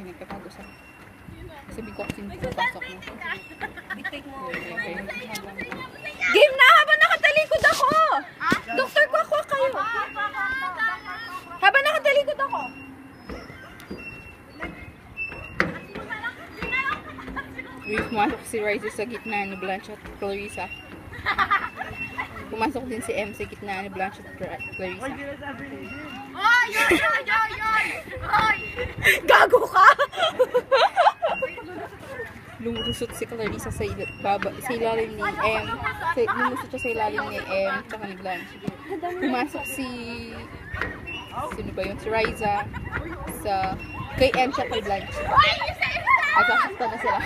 nagtatago sa... Sabi ko kasi papasok na. Dictate mo. Game na! Habang nakatalikod ako! Doktor ko ako kayo! Habang nakatalikod ako! Pumasok si Riza sa gitna ni Blanche at Clarissa. Pumasok din si M sa gitna ni Blanche at Clarissa. Oy! Oy! Gago ka! Lumusot si Clarissa sa ilalim ni M. Lumusot siya sa ilalim ni M tsaka ni Blanche. Pumasok si... Sino ba yun? Si Riza sa... Kay M siya kay Blanche. Nasasakta na sila.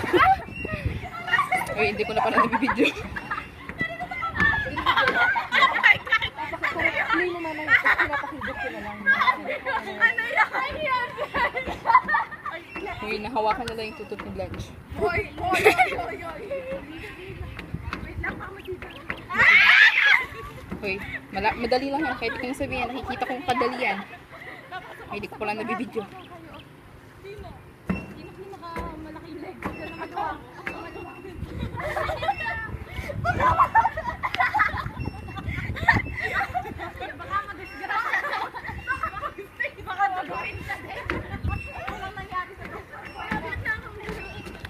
Ay, hindi ko na pala nabibidyo. Play mo naman yung pinapakibot ko na lang. Ano yan? Uy, nahawakan na lang yung tutot ni Blanche. Oy! Wait lang, mama dito. Uy, madali lang yan. Kahit kung sabihin, nakikita kong kadalian. Ay, hindi ko pala nabibidyo.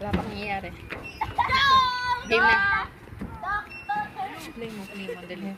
Wala pa nangyayari. Game na. Play mo. Dali.